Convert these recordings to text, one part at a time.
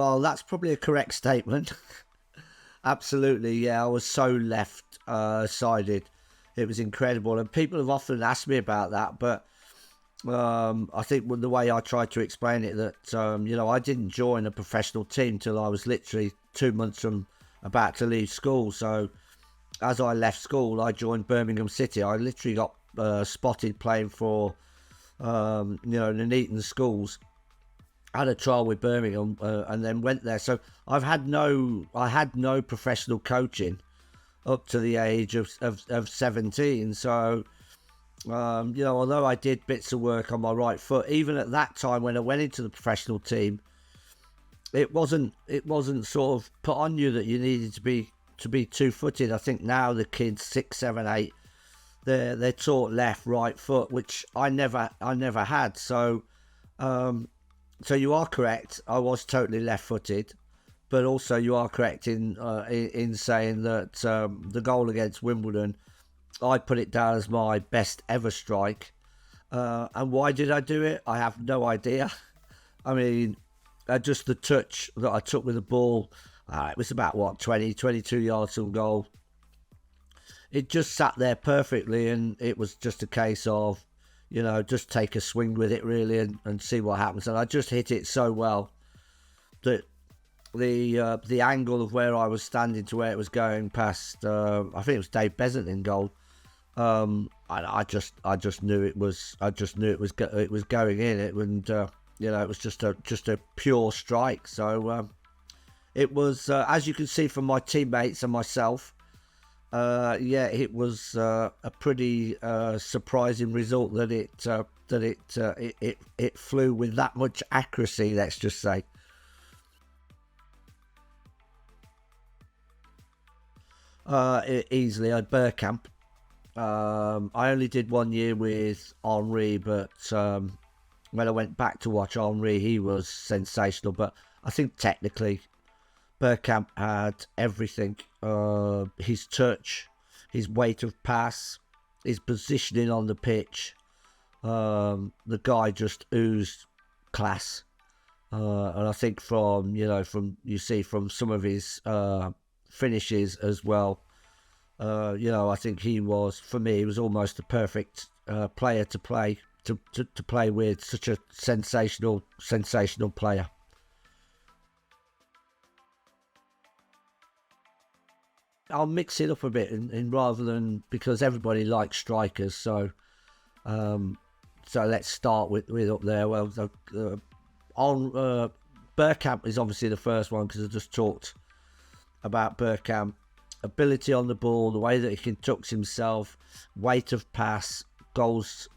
Well, that's probably a correct statement. Absolutely, yeah. I was so left-sided. It was incredible, and people have often asked me about that. But I think the way I tried to explain it, that I didn't join a professional team till I was literally 2 months from about to leave school. So as I left school, I joined Birmingham City. I literally got spotted playing for the Nuneaton schools. Had a trial with Birmingham and then went there. So I had no professional coaching up to the age of 17. So although I did bits of work on my right foot, even at that time when I went into the professional team, it wasn't sort of put on you that you needed to be 2-footed. I think now the kids 6, 7, 8, they're taught left, right foot, which I never had. So so you are correct. I was totally left-footed, but also you are correct in saying that the goal against Wimbledon, I put it down as my best ever strike. And why did I do it? I have no idea. I mean, just the touch that I took with the ball, it was about 22 yards from goal. It just sat there perfectly, and it was just a case of, just take a swing with it really and see what happens. And I just hit it so well that the angle of where I was standing to where it was going past, I think it was Dave Besant in goal. I just knew it was going in it, and it was just a pure strike. So it was, as you can see from my teammates and myself. It was a pretty surprising result that it flew with that much accuracy. Let's just say. Easily at Bergkamp. I only did 1 year with Henri, but when I went back to watch Henri, he was sensational. But I think technically, Bergkamp had everything. His touch, his weight of pass, his positioning on the pitch. The guy just oozed class. And I think from some of his finishes as well. I think he was almost the perfect player to play with. Such a sensational player. I'll mix it up a bit, in rather than, because everybody likes strikers. So let's start with up there. Well, Bergkamp is obviously the first one, because I just talked about Bergkamp. Ability on the ball, the way that he conducts himself, weight of pass, goals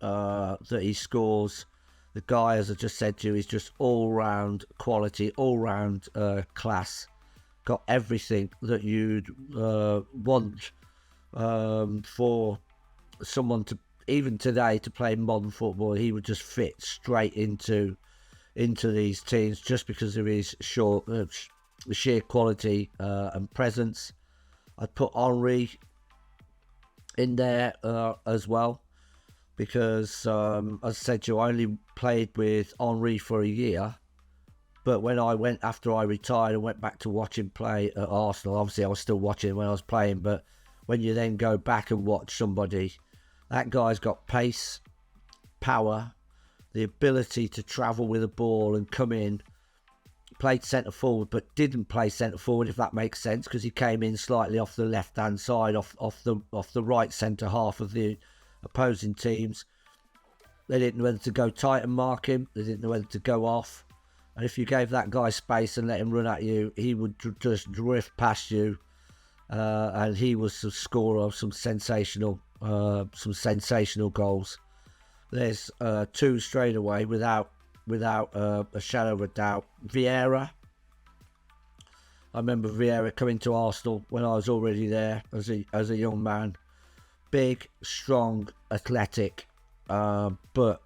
that he scores. The guy, as I just said to you, is just all-round quality, all-round class. Got everything that you'd want for someone to, even today, to play modern football. He would just fit straight into these teams just because of his sheer quality and presence. I'd put Henri in there as well, because as I said to you, I only played with Henri for a year. But after I retired and went back to watch him play at Arsenal, obviously I was still watching when I was playing, but when you then go back and watch somebody, that guy's got pace, power, the ability to travel with a ball and come in. Played centre forward, but didn't play centre forward, if that makes sense, because he came in slightly off the left hand side, off the right centre half of the opposing teams. They didn't know whether to go tight and mark him. They didn't know whether to go off. And if you gave that guy space and let him run at you, he would just drift past you. And he was the scorer of some sensational goals. There's two straight away without a shadow of a doubt. Vieira. I remember Vieira coming to Arsenal when I was already there as a young man. Big, strong, athletic, but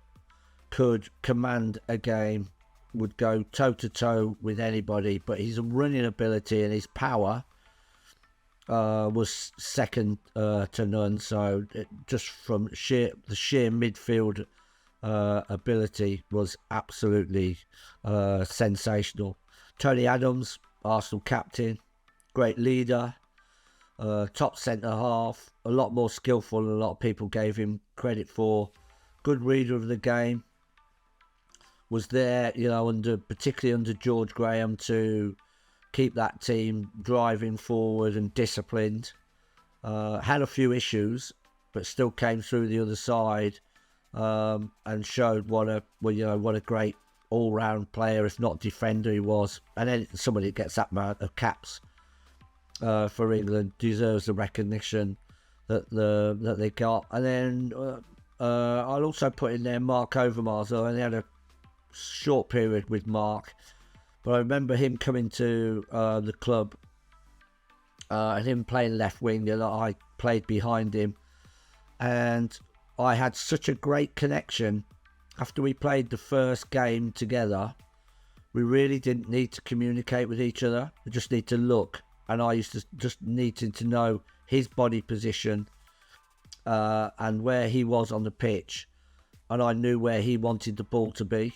could command a game, would go toe-to-toe with anybody, but his running ability and his power was second to none. So just from the sheer midfield ability was absolutely sensational. Tony Adams, Arsenal captain, great leader, top centre half, a lot more skillful than a lot of people gave him credit for. Good reader of the game. Was there, particularly under George Graham, to keep that team driving forward and disciplined. Had a few issues, but still came through the other side, and showed what a great all-round player, if not defender, he was. And then somebody that gets that amount of caps for England deserves the recognition that they got. And then I'll also put in there Mark Overmars. I only had a short period with Mark, but I remember him coming to the club and him playing left wing, and I played behind him, and I had such a great connection. After we played the first game together, we really didn't need to communicate with each other. We just need to look, and I used to just needed to know his body position and where he was on the pitch, and I knew where he wanted the ball to be,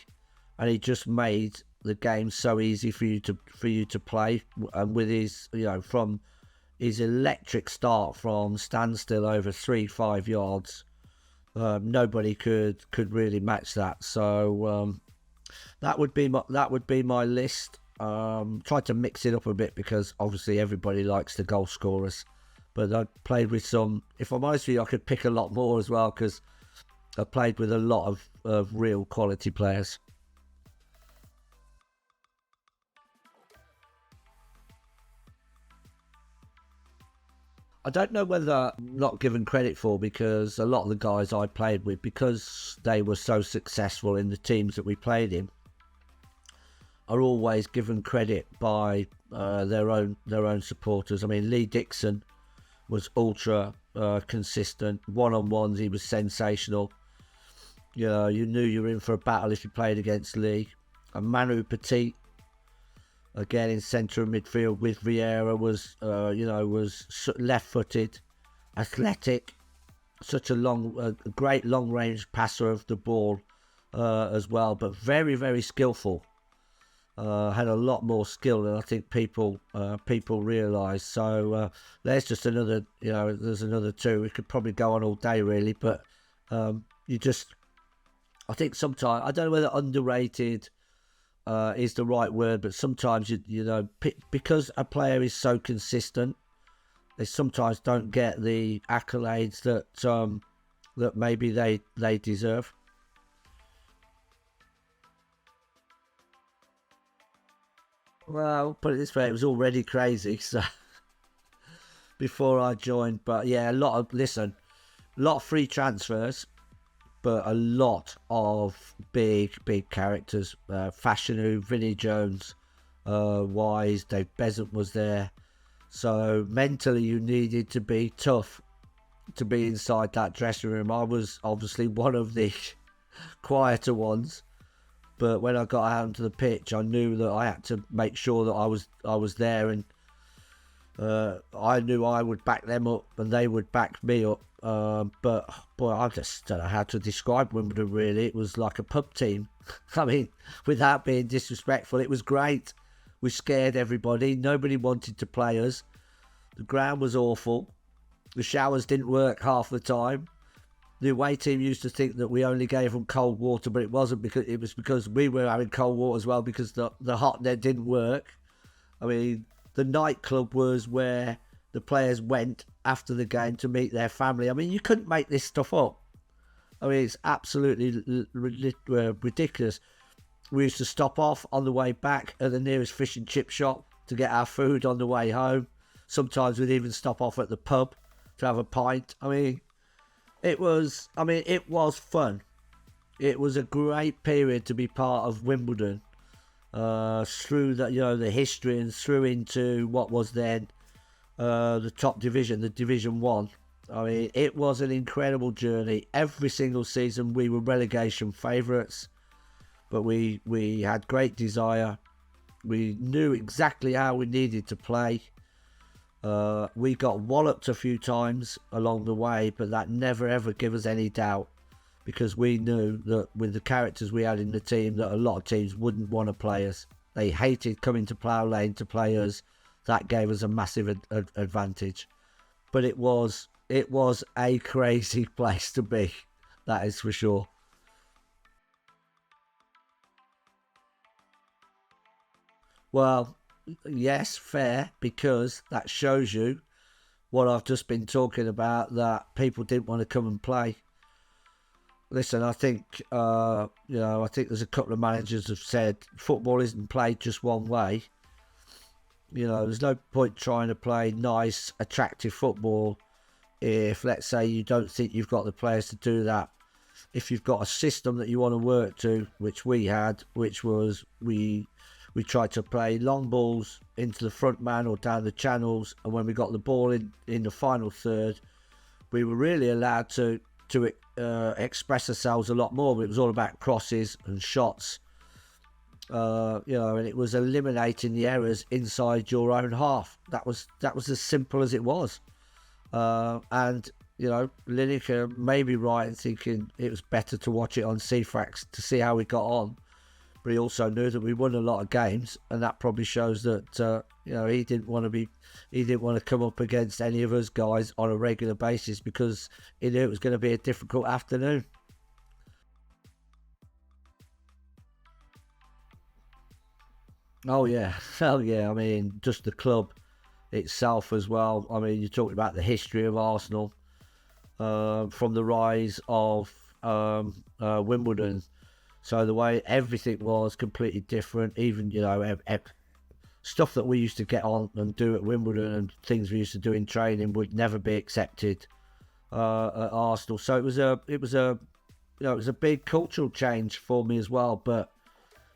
and he just made the game so easy for you to play. And with his, from his electric start from standstill over 3-5 yards, nobody could really match that. So that would be my list. Tried to mix it up a bit because obviously everybody likes the goal scorers, but I played with some. If I'm honest with you, I could pick a lot more as well, because I played with a lot of real quality players. I don't know whether not given credit for, because a lot of the guys I played with, because they were so successful in the teams that we played in, are always given credit by their own supporters. I mean, Lee Dixon was ultra consistent. One-on-ones, he was sensational. You knew you were in for a battle if you played against Lee. And Manu Petit, again in centre of midfield with Vieira, was left-footed, athletic, such a great long-range passer of the ball as well, but very, very skillful. Had a lot more skill than I think people realise. So there's just another, there's another two. We could probably go on all day really, but I think sometimes, I don't know whether underrated is the right word, but sometimes because a player is so consistent, they sometimes don't get the accolades that maybe they deserve. Well, put it this way, it was already crazy, so before I joined. But yeah, a lot of free transfers, but a lot of big characters. Fashanu, Vinnie Jones, Wise, Dave Besant was there. So mentally you needed to be tough to be inside that dressing room. I was obviously one of the quieter ones, but when I got out onto the pitch, I knew that I had to make sure that I was there, and I knew I would back them up and they would back me up. But boy, I just don't know how to describe Wimbledon really. It was like a pub team. I mean, without being disrespectful, it was great. We scared everybody. Nobody wanted to play us. The ground was awful. The showers didn't work half the time. The away team used to think that we only gave them cold water, but it wasn't, because it was because we were having cold water as well, because the hot net didn't work. I mean, the nightclub was where the players went after the game to meet their family. I mean, you couldn't make this stuff up. I mean, it's absolutely ridiculous. We used to stop off on the way back at the nearest fish and chip shop to get our food on the way home. Sometimes we'd even stop off at the pub to have a pint. I mean, it was fun. It was a great period to be part of Wimbledon, through the history and through into what was then the top division, the Division 1. I mean, it was an incredible journey. Every single season we were relegation favourites, but we had great desire. We knew exactly how we needed to play. We got walloped a few times along the way, but that never ever gave us any doubt, because we knew that with the characters we had in the team, that a lot of teams wouldn't want to play us. They hated coming to Plough Lane to play us. That gave us a massive advantage. But it was a crazy place to be. That is for sure. Well, yes, fair, because that shows you what I've just been talking about, that people didn't want to come and play. Listen, I think, I think there's a couple of managers have said football isn't played just one way. There's no point trying to play nice, attractive football if, let's say, you don't think you've got the players to do that. If you've got a system that you want to work to, which we had, which was we tried to play long balls into the front man or down the channels, and when we got the ball in the final third, we were really allowed to express ourselves a lot more. But it was all about crosses and shots, and it was eliminating the errors inside your own half. That was as simple as it was. And Linekar may be right in thinking it was better to watch it on Ceefax to see how we got on. But he also knew that we won a lot of games, and that probably shows that he didn't want to come up against any of us guys on a regular basis, because he knew it was going to be a difficult afternoon. Oh yeah, hell yeah. I mean, just the club itself as well. I mean, you talked about the history of Arsenal, from the rise of Wimbledon. So the way everything was completely different, even, stuff that we used to get on and do at Wimbledon and things we used to do in training would never be accepted at Arsenal. So it was a big cultural change for me as well. But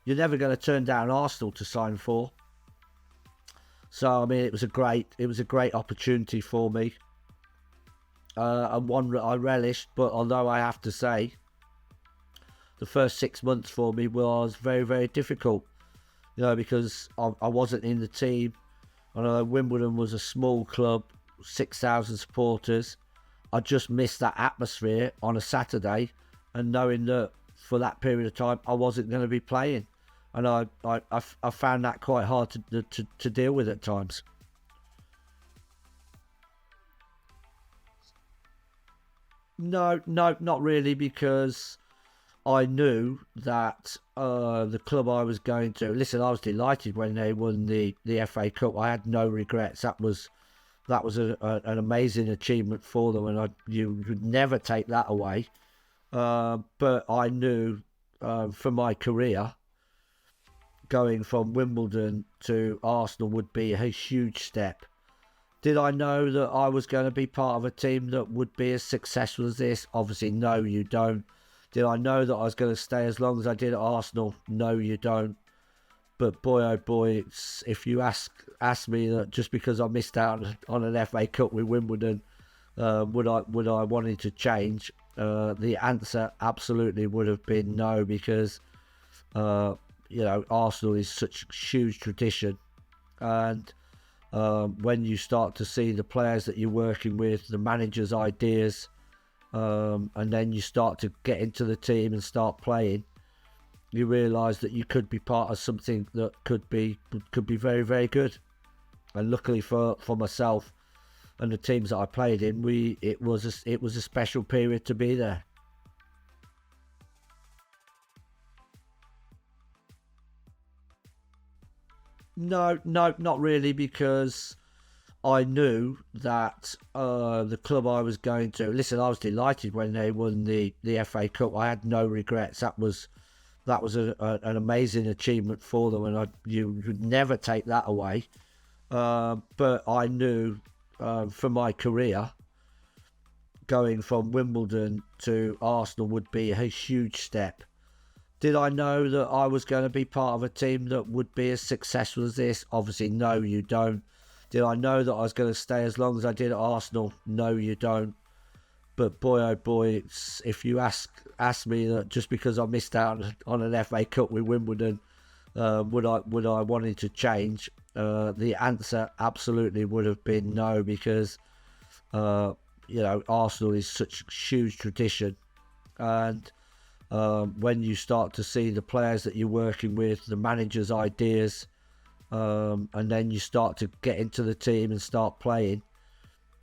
you're never going to turn down Arsenal to sign for. So I mean, it was a great opportunity for me, and one that I relished. But although I have to say, the first 6 months for me was very, very difficult, because I wasn't in the team. I know Wimbledon was a small club, 6,000 supporters. I just missed that atmosphere on a Saturday, and knowing that for that period of time I wasn't going to be playing, and I found that quite hard to deal with at times. No, not really, because I knew that the club I was going to. Listen, I was delighted when they won the FA Cup. I had no regrets. That was an amazing achievement for them, and you would never take that away. But I knew, for my career, going from Wimbledon to Arsenal would be a huge step. Did I know that I was going to be part of a team that would be as successful as this? Obviously, no, you don't. Did I know that I was going to stay as long as I did at Arsenal? No, you don't. But boy, oh boy, if you ask me that just because I missed out on an FA Cup with Wimbledon, would I wanted to change? The answer absolutely would have been no, because Arsenal is such huge tradition, and when you start to see the players that you're working with, the manager's ideas, and then you start to get into the team and start playing, you realise that you could be part of something that could be very, very good. And luckily for myself and the teams that I played in, it was a special period to be there. No, not really, because I knew that the club I was going to. Listen, I was delighted when they won the FA Cup. I had no regrets. That was an amazing achievement for them, and you would never take that away. But I knew, for my career, going from Wimbledon to Arsenal would be a huge step. Did I know that I was going to be part of a team that would be as successful as this? Obviously, no, you don't. Did I know that I was going to stay as long as I did at Arsenal? No, you don't. But boy, oh boy, if you ask me that just because I missed out on an FA Cup with Wimbledon, would I wanted to change? The answer absolutely would have been no, because Arsenal is such huge tradition, and when you start to see the players that you're working with, the manager's ideas, and then you start to get into the team and start playing,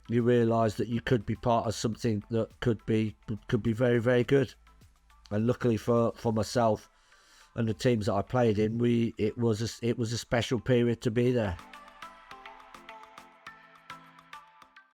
you realise that you could be part of something that could be very, very good. And luckily for myself and the teams that I played in, it was a special period to be there.